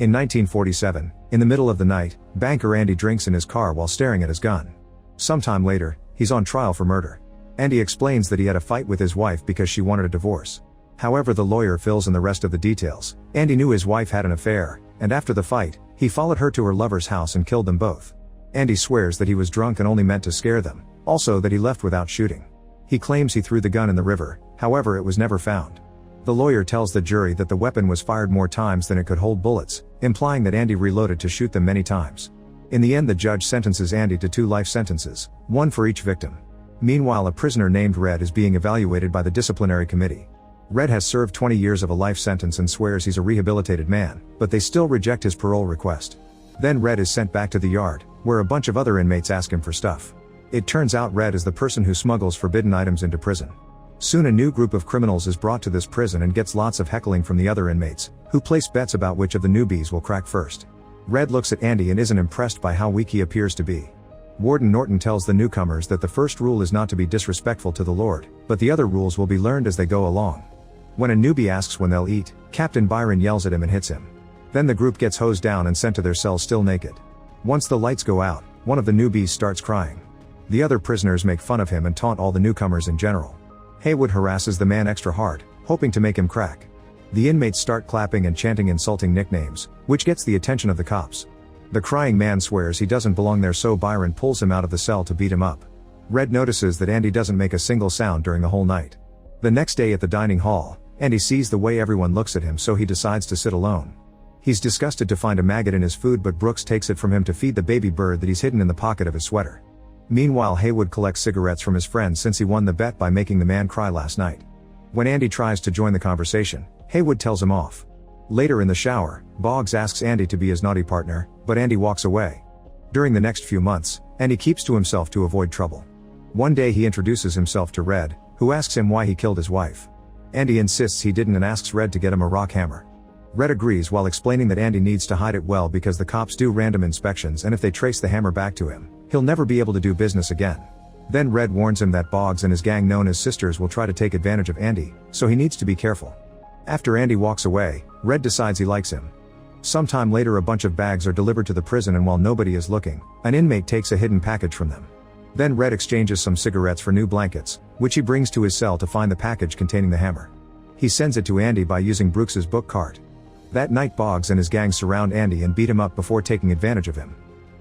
In 1947, in the middle of the night, banker Andy drinks in his car while staring at his gun. Sometime later, he's on trial for murder. Andy explains that he had a fight with his wife because she wanted a divorce. However, the lawyer fills in the rest of the details. Andy knew his wife had an affair, and after the fight, he followed her to her lover's house and killed them both. Andy swears that he was drunk and only meant to scare them, also that he left without shooting. He claims he threw the gun in the river, however it was never found. The lawyer tells the jury that the weapon was fired more times than it could hold bullets, implying that Andy reloaded to shoot them many times. In the end, the judge sentences Andy to 2 life sentences, one for each victim. Meanwhile, a prisoner named Red is being evaluated by the disciplinary committee. Red has served 20 years of a life sentence and swears he's a rehabilitated man, but they still reject his parole request. Then Red is sent back to the yard, where a bunch of other inmates ask him for stuff. It turns out Red is the person who smuggles forbidden items into prison. Soon a new group of criminals is brought to this prison and gets lots of heckling from the other inmates, who place bets about which of the newbies will crack first. Red looks at Andy and isn't impressed by how weak he appears to be. Warden Norton tells the newcomers that the first rule is not to be disrespectful to the Lord, but the other rules will be learned as they go along. When a newbie asks when they'll eat, Captain Byron yells at him and hits him. Then the group gets hosed down and sent to their cells still naked. Once the lights go out, one of the newbies starts crying. The other prisoners make fun of him and taunt all the newcomers in general. Haywood harasses the man extra hard, hoping to make him crack. The inmates start clapping and chanting insulting nicknames, which gets the attention of the cops. The crying man swears he doesn't belong there, so Byron pulls him out of the cell to beat him up. Red notices that Andy doesn't make a single sound during the whole night. The next day at the dining hall, Andy sees the way everyone looks at him, so he decides to sit alone. He's disgusted to find a maggot in his food, but Brooks takes it from him to feed the baby bird that he's hidden in the pocket of his sweater. Meanwhile, Haywood collects cigarettes from his friend since he won the bet by making the man cry last night. When Andy tries to join the conversation, Haywood tells him off. Later in the shower, Boggs asks Andy to be his naughty partner, but Andy walks away. During the next few months, Andy keeps to himself to avoid trouble. One day he introduces himself to Red, who asks him why he killed his wife. Andy insists he didn't and asks Red to get him a rock hammer. Red agrees while explaining that Andy needs to hide it well because the cops do random inspections, and if they trace the hammer back to him, he'll never be able to do business again. Then Red warns him that Boggs and his gang known as Sisters will try to take advantage of Andy, so he needs to be careful. After Andy walks away, Red decides he likes him. Sometime later, a bunch of bags are delivered to the prison, and while nobody is looking, an inmate takes a hidden package from them. Then Red exchanges some cigarettes for new blankets, which he brings to his cell to find the package containing the hammer. He sends it to Andy by using Brooks's book cart. That night, Boggs and his gang surround Andy and beat him up before taking advantage of him.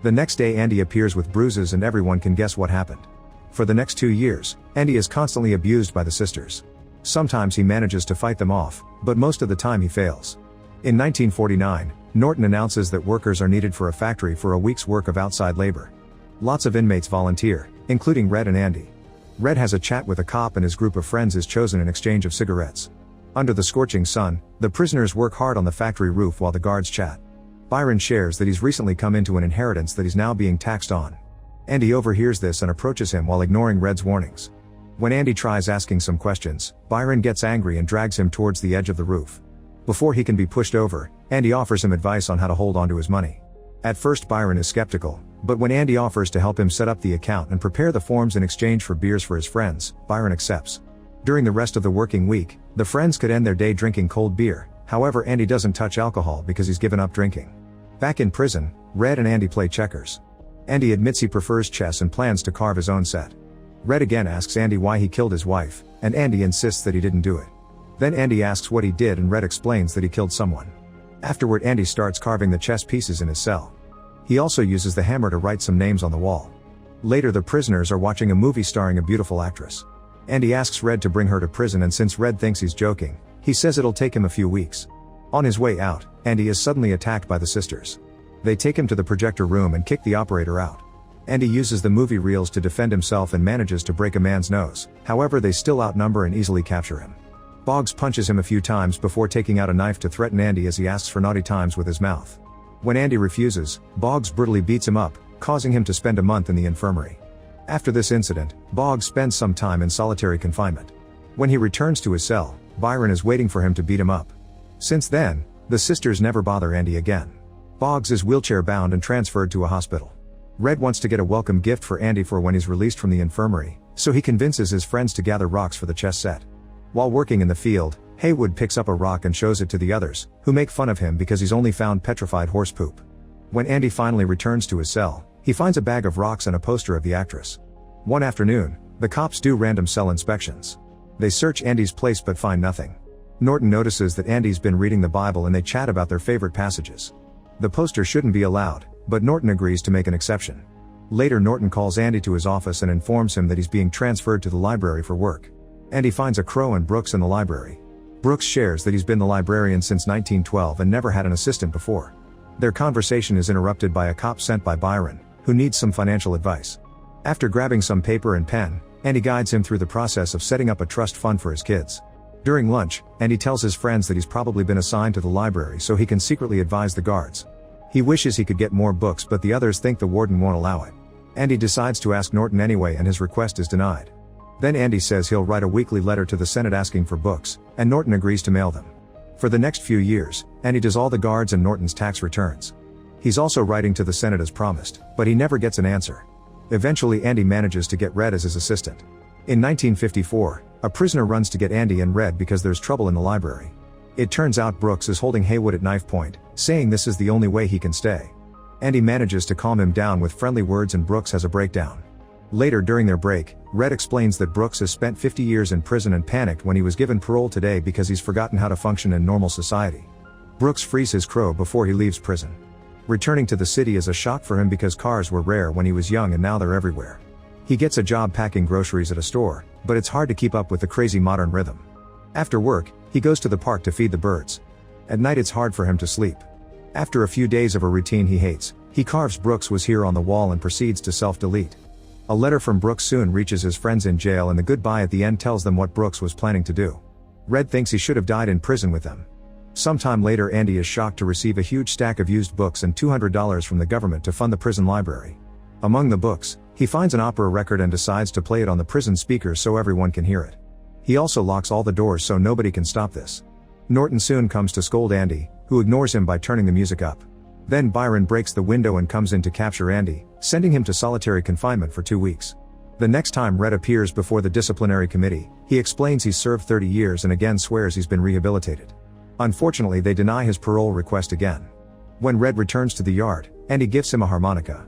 The next day, Andy appears with bruises and everyone can guess what happened. For the next 2 years, Andy is constantly abused by the Sisters. Sometimes he manages to fight them off, but most of the time he fails. In 1949, Norton announces that workers are needed for a factory for a week's work of outside labor. Lots of inmates volunteer, including Red and Andy. Red has a chat with a cop and his group of friends is chosen in exchange of cigarettes. Under the scorching sun, the prisoners work hard on the factory roof while the guards chat. Byron shares that he's recently come into an inheritance that he's now being taxed on. Andy overhears this and approaches him while ignoring Red's warnings. When Andy tries asking some questions, Byron gets angry and drags him towards the edge of the roof. Before he can be pushed over, Andy offers him advice on how to hold onto his money. At first, Byron is skeptical, but when Andy offers to help him set up the account and prepare the forms in exchange for beers for his friends, Byron accepts. During the rest of the working week, the friends could end their day drinking cold beer. However, Andy doesn't touch alcohol because he's given up drinking. Back in prison, Red and Andy play checkers. Andy admits he prefers chess and plans to carve his own set. Red again asks Andy why he killed his wife, and Andy insists that he didn't do it. Then Andy asks what he did and Red explains that he killed someone. Afterward, Andy starts carving the chess pieces in his cell. He also uses the hammer to write some names on the wall. Later, the prisoners are watching a movie starring a beautiful actress. Andy asks Red to bring her to prison, and since Red thinks he's joking, he says it'll take him a few weeks. On his way out, Andy is suddenly attacked by the Sisters. They take him to the projector room and kick the operator out. Andy uses the movie reels to defend himself and manages to break a man's nose, however they still outnumber and easily capture him. Boggs punches him a few times before taking out a knife to threaten Andy as he asks for naughty times with his mouth. When Andy refuses, Boggs brutally beats him up, causing him to spend a month in the infirmary. After this incident, Boggs spends some time in solitary confinement. When he returns to his cell, Byron is waiting for him to beat him up. Since then, the Sisters never bother Andy again. Boggs is wheelchair bound and transferred to a hospital. Red wants to get a welcome gift for Andy for when he's released from the infirmary, so he convinces his friends to gather rocks for the chess set. While working in the field, Haywood picks up a rock and shows it to the others, who make fun of him because he's only found petrified horse poop. When Andy finally returns to his cell, he finds a bag of rocks and a poster of the actress. One afternoon, the cops do random cell inspections. They search Andy's place but find nothing. Norton notices that Andy's been reading the Bible and they chat about their favorite passages. The poster shouldn't be allowed, but Norton agrees to make an exception. Later, Norton calls Andy to his office and informs him that he's being transferred to the library for work. Andy finds a crow and Brooks in the library. Brooks shares that he's been the librarian since 1912 and never had an assistant before. Their conversation is interrupted by a cop sent by Byron, who needs some financial advice. After grabbing some paper and pen, Andy guides him through the process of setting up a trust fund for his kids. During lunch, Andy tells his friends that he's probably been assigned to the library so he can secretly advise the guards. He wishes he could get more books, but the others think the warden won't allow it. Andy decides to ask Norton anyway and his request is denied. Then Andy says he'll write a weekly letter to the Senate asking for books, and Norton agrees to mail them. For the next few years, Andy does all the guards and Norton's tax returns. He's also writing to the Senate as promised, but he never gets an answer. Eventually Andy manages to get Red as his assistant. In 1954, a prisoner runs to get Andy and Red because there's trouble in the library. It turns out Brooks is holding Haywood at knife point, saying this is the only way he can stay. Andy manages to calm him down with friendly words and Brooks has a breakdown. Later during their break, Red explains that Brooks has spent 50 years in prison and panicked when he was given parole today because he's forgotten how to function in normal society. Brooks frees his crow before he leaves prison. Returning to the city is a shock for him because cars were rare when he was young and now they're everywhere. He gets a job packing groceries at a store, but it's hard to keep up with the crazy modern rhythm. After work, he goes to the park to feed the birds. At night it's hard for him to sleep. After a few days of a routine he hates, he carves "Brooks was here" on the wall and proceeds to self-delete. A letter from Brooks soon reaches his friends in jail and the goodbye at the end tells them what Brooks was planning to do. Red thinks he should have died in prison with them. Sometime later Andy is shocked to receive a huge stack of used books and $200 from the government to fund the prison library. Among the books, he finds an opera record and decides to play it on the prison speakers so everyone can hear it. He also locks all the doors so nobody can stop this. Norton soon comes to scold Andy, who ignores him by turning the music up. Then Byron breaks the window and comes in to capture Andy, sending him to solitary confinement for 2 weeks. The next time Red appears before the disciplinary committee, he explains he's served 30 years and again swears he's been rehabilitated. Unfortunately, they deny his parole request again. When Red returns to the yard, Andy gives him a harmonica.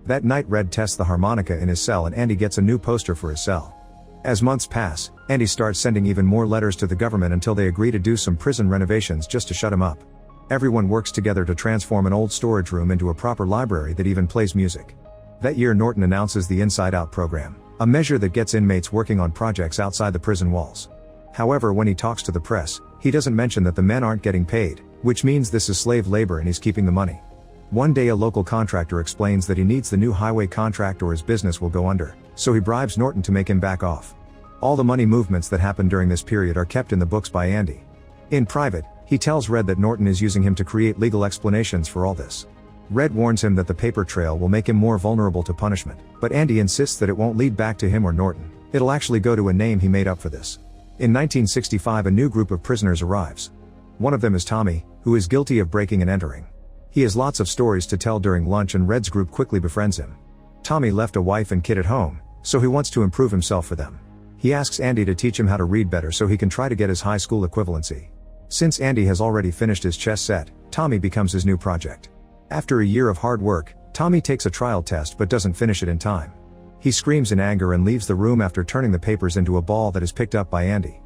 That night Red tests the harmonica in his cell and Andy gets a new poster for his cell. As months pass, Andy starts sending even more letters to the government until they agree to do some prison renovations just to shut him up. Everyone works together to transform an old storage room into a proper library that even plays music. That year Norton announces the Inside Out program, a measure that gets inmates working on projects outside the prison walls. However, when he talks to the press, he doesn't mention that the men aren't getting paid, which means this is slave labor and he's keeping the money. One day a local contractor explains that he needs the new highway contract or his business will go under, so he bribes Norton to make him back off. All the money movements that happen during this period are kept in the books by Andy. In private, he tells Red that Norton is using him to create legal explanations for all this. Red warns him that the paper trail will make him more vulnerable to punishment, but Andy insists that it won't lead back to him or Norton, it'll actually go to a name he made up for this. In 1965 a new group of prisoners arrives. One of them is Tommy, who is guilty of breaking and entering. He has lots of stories to tell during lunch and Red's group quickly befriends him. Tommy left a wife and kid at home, so he wants to improve himself for them. He asks Andy to teach him how to read better so he can try to get his high school equivalency. Since Andy has already finished his chess set, Tommy becomes his new project. After a year of hard work, Tommy takes a trial test but doesn't finish it in time. He screams in anger and leaves the room after turning the papers into a ball that is picked up by Andy.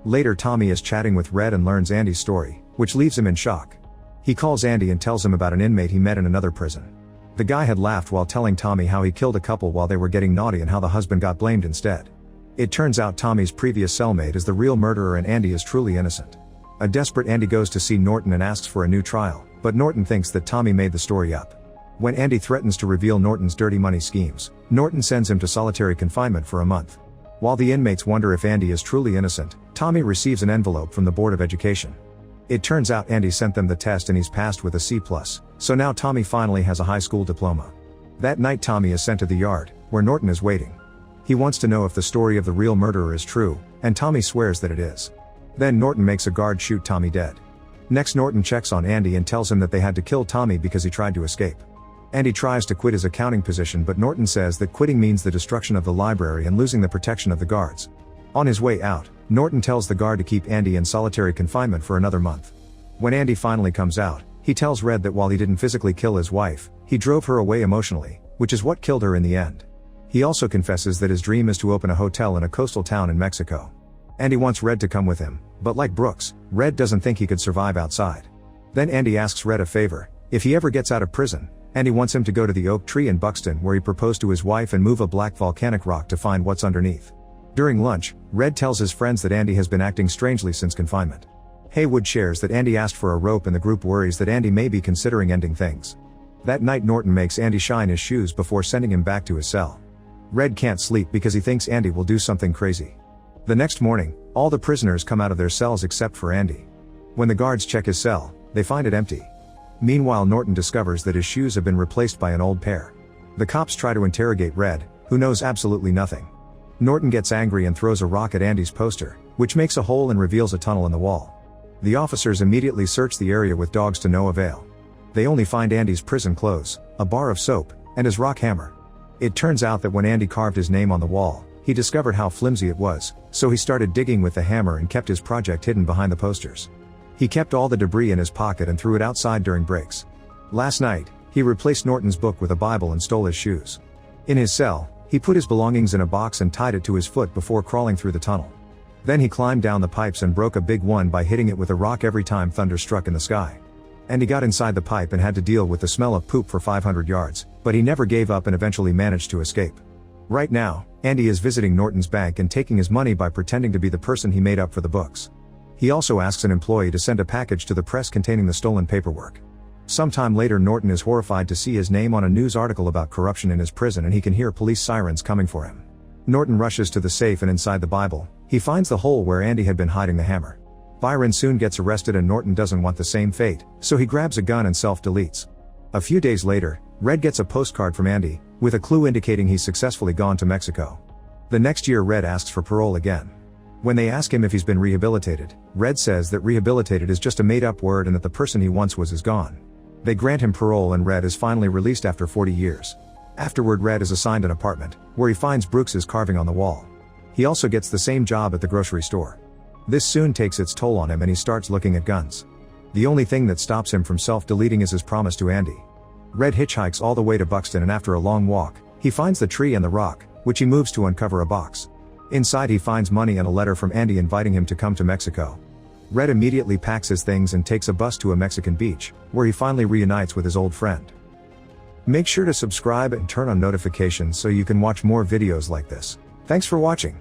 Later Tommy is chatting with Red and learns Andy's story, which leaves him in shock. He calls Andy and tells him about an inmate he met in another prison. The guy had laughed while telling Tommy how he killed a couple while they were getting naughty and how the husband got blamed instead. It turns out Tommy's previous cellmate is the real murderer and Andy is truly innocent. A desperate Andy goes to see Norton and asks for a new trial, but Norton thinks that Tommy made the story up. When Andy threatens to reveal Norton's dirty money schemes, Norton sends him to solitary confinement for a month. While the inmates wonder if Andy is truly innocent, Tommy receives an envelope from the Board of Education. It turns out Andy sent them the test and he's passed with a C+, so now Tommy finally has a high school diploma. That night Tommy is sent to the yard, where Norton is waiting. He wants to know if the story of the real murderer is true, and Tommy swears that it is. Then Norton makes a guard shoot Tommy dead. Next Norton checks on Andy and tells him that they had to kill Tommy because he tried to escape. Andy tries to quit his accounting position but Norton says that quitting means the destruction of the library and losing the protection of the guards. On his way out, Norton tells the guard to keep Andy in solitary confinement for another month. When Andy finally comes out, he tells Red that while he didn't physically kill his wife, he drove her away emotionally, which is what killed her in the end. He also confesses that his dream is to open a hotel in a coastal town in Mexico. Andy wants Red to come with him, but like Brooks, Red doesn't think he could survive outside. Then Andy asks Red a favor: if he ever gets out of prison, Andy wants him to go to the oak tree in Buxton where he proposed to his wife and move a black volcanic rock to find what's underneath. During lunch, Red tells his friends that Andy has been acting strangely since confinement. Haywood shares that Andy asked for a rope and the group worries that Andy may be considering ending things. That night Norton makes Andy shine his shoes before sending him back to his cell. Red can't sleep because he thinks Andy will do something crazy. The next morning, all the prisoners come out of their cells except for Andy. When the guards check his cell, they find it empty. Meanwhile, Norton discovers that his shoes have been replaced by an old pair. The cops try to interrogate Red, who knows absolutely nothing. Norton gets angry and throws a rock at Andy's poster, which makes a hole and reveals a tunnel in the wall. The officers immediately search the area with dogs to no avail. They only find Andy's prison clothes, a bar of soap, and his rock hammer. It turns out that when Andy carved his name on the wall, he discovered how flimsy it was, so he started digging with the hammer and kept his project hidden behind the posters. He kept all the debris in his pocket and threw it outside during breaks. Last night, he replaced Norton's book with a Bible and stole his shoes. In his cell, he put his belongings in a box and tied it to his foot before crawling through the tunnel. Then he climbed down the pipes and broke a big one by hitting it with a rock every time thunder struck in the sky. And he got inside the pipe and had to deal with the smell of poop for 500 yards, but he never gave up and eventually managed to escape. Right now, Andy is visiting Norton's bank and taking his money by pretending to be the person he made up for the books. He also asks an employee to send a package to the press containing the stolen paperwork. Sometime later, Norton is horrified to see his name on a news article about corruption in his prison and he can hear police sirens coming for him. Norton rushes to the safe and inside the Bible, he finds the hole where Andy had been hiding the hammer. Byron soon gets arrested and Norton doesn't want the same fate, so he grabs a gun and self-deletes. A few days later, Red gets a postcard from Andy, with a clue indicating he's successfully gone to Mexico. The next year Red asks for parole again. When they ask him if he's been rehabilitated, Red says that rehabilitated is just a made-up word and that the person he once was is gone. They grant him parole and Red is finally released after 40 years. Afterward, Red is assigned an apartment, where he finds Brooks's carving on the wall. He also gets the same job at the grocery store. This soon takes its toll on him and he starts looking at guns. The only thing that stops him from self-deleting is his promise to Andy. Red hitchhikes all the way to Buxton and after a long walk, he finds the tree and the rock, which he moves to uncover a box. Inside he finds money and a letter from Andy inviting him to come to Mexico. Red immediately packs his things and takes a bus to a Mexican beach, where he finally reunites with his old friend. Make sure to subscribe and turn on notifications so you can watch more videos like this. Thanks for watching.